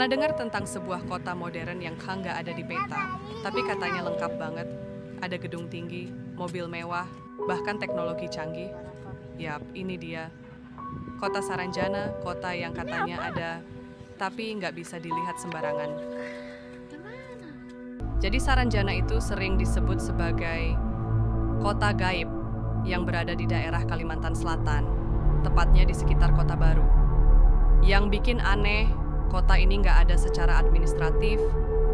Pernah dengar tentang sebuah kota modern yang nggak ada di peta, tapi katanya lengkap banget. Ada gedung tinggi, mobil mewah, bahkan teknologi canggih. Yap, ini dia. Kota Saranjana, kota yang katanya ada, tapi nggak bisa dilihat sembarangan. Jadi Saranjana itu sering disebut sebagai kota gaib yang berada di daerah Kalimantan Selatan, tepatnya di sekitar Kota Baru. Yang bikin aneh, kota ini nggak ada secara administratif,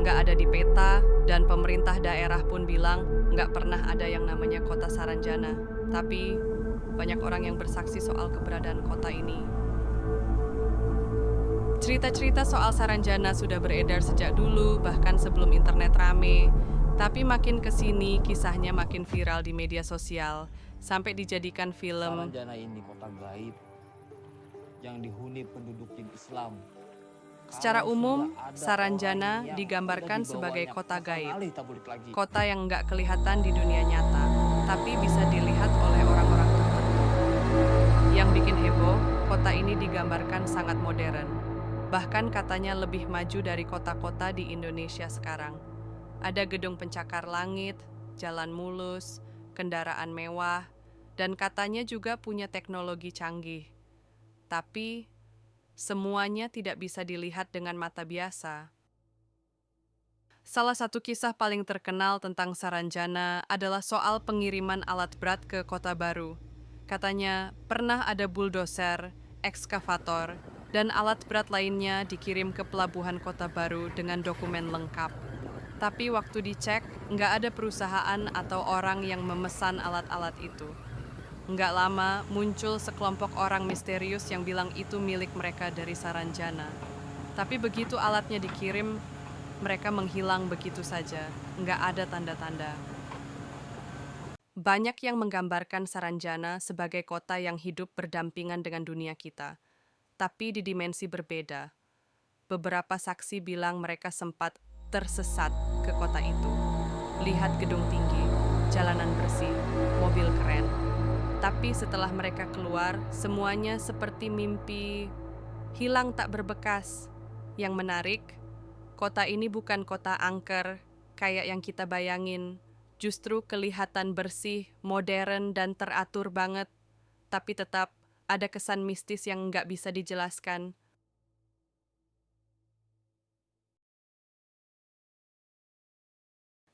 nggak ada di peta, dan pemerintah daerah pun bilang nggak pernah ada yang namanya kota Saranjana. Tapi banyak orang yang bersaksi soal keberadaan kota ini. Cerita-cerita soal Saranjana sudah beredar sejak dulu, bahkan sebelum internet rame. Tapi makin kesini, kisahnya makin viral di media sosial, sampai dijadikan film. Saranjana ini kota gaib yang dihuni penduduk jin Islam. Secara Kalau umum, sudah ada Saranjana orang yang digambarkan sudah sebagai dibawanya kota ke gaib. kali tak balik lagi. Kota yang nggak kelihatan di dunia nyata, tapi bisa dilihat oleh orang-orang tertentu. Yang bikin heboh, kota ini digambarkan sangat modern. Bahkan katanya lebih maju dari kota-kota di Indonesia sekarang. Ada gedung pencakar langit, jalan mulus, kendaraan mewah, dan katanya juga punya teknologi canggih. Tapi semuanya tidak bisa dilihat dengan mata biasa. Salah satu kisah paling terkenal tentang Saranjana adalah soal pengiriman alat berat ke Kota Baru. Katanya pernah ada bulldozer, ekskavator, dan alat berat lainnya dikirim ke pelabuhan Kota Baru dengan dokumen lengkap. Tapi waktu dicek, nggak ada perusahaan atau orang yang memesan alat-alat itu. Nggak lama, muncul sekelompok orang misterius yang bilang itu milik mereka dari Saranjana. Tapi begitu alatnya dikirim, mereka menghilang begitu saja, nggak ada tanda-tanda. Banyak yang menggambarkan Saranjana sebagai kota yang hidup berdampingan dengan dunia kita, tapi di dimensi berbeda. Beberapa saksi bilang mereka sempat tersesat ke kota itu. Lihat gedung tinggi, jalanan bersih, mobil keren. Tapi setelah mereka keluar, semuanya seperti mimpi hilang tak berbekas. Yang menarik, kota ini bukan kota angker kayak yang kita bayangin. Justru kelihatan bersih, modern, dan teratur banget. Tapi tetap ada kesan mistis yang nggak bisa dijelaskan.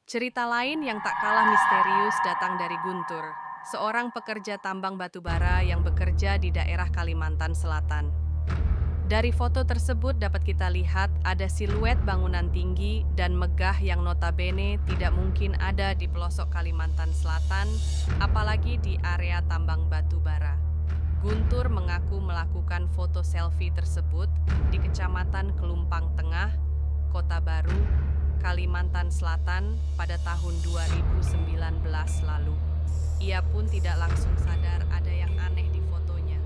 Cerita lain yang tak kalah misterius datang dari Guntur, seorang pekerja tambang batubara yang bekerja di daerah Kalimantan Selatan. Dari foto tersebut dapat kita lihat ada siluet bangunan tinggi dan megah yang notabene tidak mungkin ada di pelosok Kalimantan Selatan, apalagi di area tambang batubara. Guntur mengaku melakukan foto selfie tersebut di Kecamatan Kelumpang Tengah, Kota Baru, Kalimantan Selatan pada tahun 2019 lalu. Ia pun tidak langsung sadar ada yang aneh di fotonya,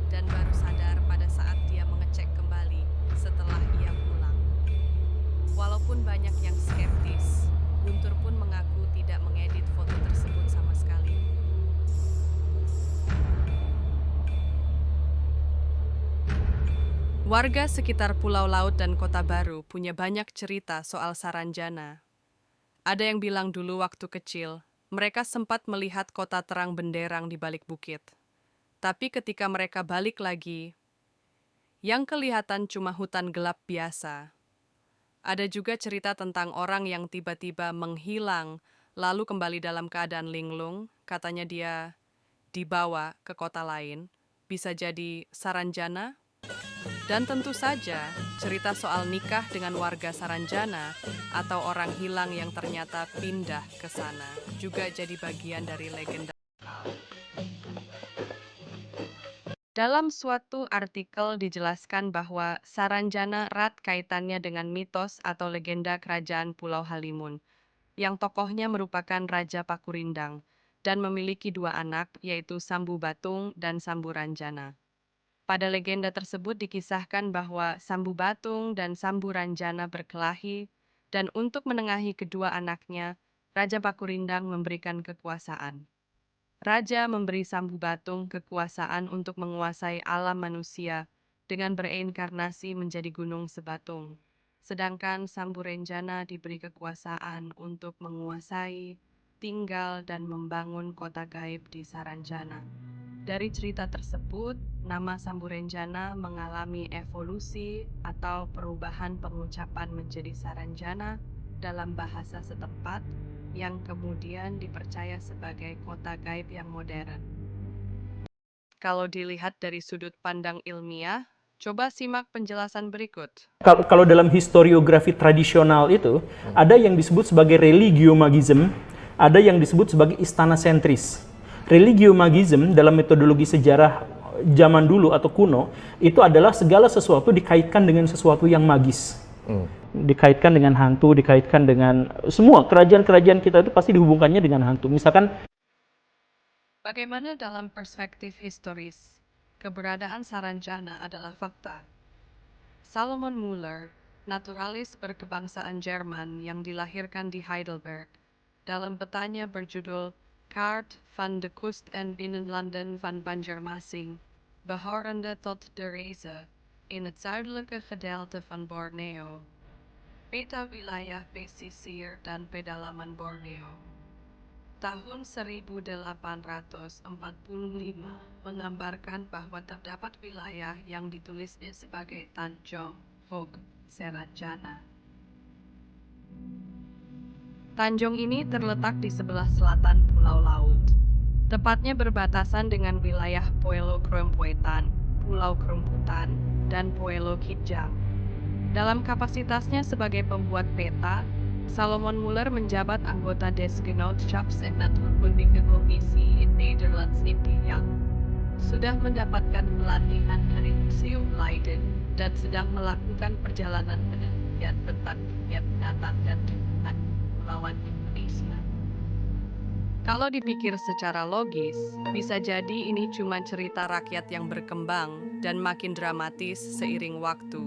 dan baru sadar pada saat dia mengecek kembali setelah ia pulang. Walaupun banyak yang skeptis, Guntur pun mengaku tidak mengedit foto tersebut sama sekali. Warga sekitar Pulau Laut dan Kota Baru punya banyak cerita soal Saranjana. Ada yang bilang dulu waktu kecil, mereka sempat melihat kota terang benderang di balik bukit. Tapi ketika mereka balik lagi, yang kelihatan cuma hutan gelap biasa. Ada juga cerita tentang orang yang tiba-tiba menghilang, lalu kembali dalam keadaan linglung, katanya dia dibawa ke kota lain, bisa jadi Saranjana. Dan tentu saja, cerita soal nikah dengan warga Saranjana atau orang hilang yang ternyata pindah ke sana juga jadi bagian dari legenda. Dalam suatu artikel dijelaskan bahwa Saranjana erat kaitannya dengan mitos atau legenda kerajaan Pulau Halimun, yang tokohnya merupakan Raja Pakurindang dan memiliki dua anak, yaitu Sambu Batung dan Sambu Ranjana. Pada legenda tersebut dikisahkan bahwa Sambu Batung dan Sambu Ranjana berkelahi, dan untuk menengahi kedua anaknya, Raja Pakurindang memberikan kekuasaan. Raja memberi Sambu Batung kekuasaan untuk menguasai alam manusia dengan bereinkarnasi menjadi gunung sebatung. Sedangkan Samburenjana diberi kekuasaan untuk menguasai, tinggal, dan membangun kota gaib di Saranjana. Dari cerita tersebut, nama Samburenjana mengalami evolusi atau perubahan pengucapan menjadi Saranjana dalam bahasa setempat yang kemudian dipercaya sebagai kota gaib yang modern. Kalau dilihat dari sudut pandang ilmiah, coba simak penjelasan berikut. Kalau dalam historiografi tradisional itu, ada yang disebut sebagai religiomagism, ada yang disebut sebagai istana sentris. Religiomagism dalam metodologi sejarah zaman dulu atau kuno, itu adalah segala sesuatu dikaitkan dengan sesuatu yang magis. Dikaitkan dengan hantu, dikaitkan dengan semua kerajaan-kerajaan kita itu pasti dihubungkannya dengan hantu. Misalkan Bagaimana dalam perspektif historis, keberadaan Saranjana adalah fakta. Salomon Muller, naturalis berkebangsaan Jerman yang dilahirkan di Heidelberg, dalam petanya berjudul Kaart van de Kust en Binnenlanden van Banjarmasin, behorende tot de Reze, in het zuidelijke gedeelte van Borneo, peta wilayah pesisir dan pedalaman Borneo. Tahun 1845 menggambarkan bahwa terdapat wilayah yang ditulisnya sebagai Tanjung Hog Saranjana. Tanjung ini terletak di sebelah selatan Pulau Laut, tepatnya berbatasan dengan wilayah Puelo Krompuetan, Pulau Krumputan, dan Puelo Kijang. Dalam kapasitasnya sebagai pembuat peta, Salomon Muller menjabat anggota Desgenootschaps en Natuurkundige Commissie in Nederlands India. Sudah mendapatkan pelatihan dari Museum Leiden dan sedang melakukan perjalanan penelitian tentang dunia binatang dan Kepulauan Indonesia. Kalau dipikir secara logis, bisa jadi ini cuma cerita rakyat yang berkembang dan makin dramatis seiring waktu.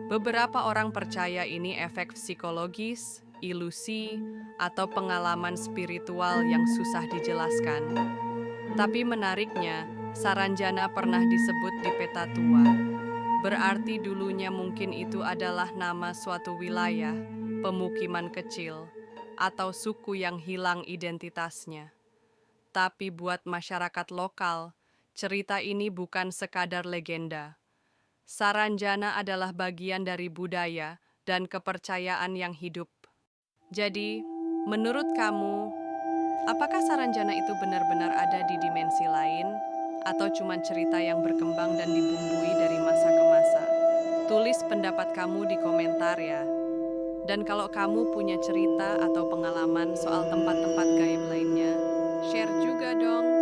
Beberapa orang percaya ini efek psikologis, ilusi, atau pengalaman spiritual yang susah dijelaskan. Tapi menariknya, Saranjana pernah disebut di peta tua. Berarti dulunya mungkin itu adalah nama suatu wilayah, pemukiman kecil, atau suku yang hilang identitasnya. Tapi buat masyarakat lokal, cerita ini bukan sekadar legenda. Saranjana adalah bagian dari budaya dan kepercayaan yang hidup. Jadi, menurut kamu, apakah Saranjana itu benar-benar ada di dimensi lain, atau cuma cerita yang berkembang dan dibumbui dari masa ke masa? Tulis pendapat kamu di komentar ya. Dan kalau kamu punya cerita atau pengalaman soal tempat-tempat gaib lainnya, share juga dong.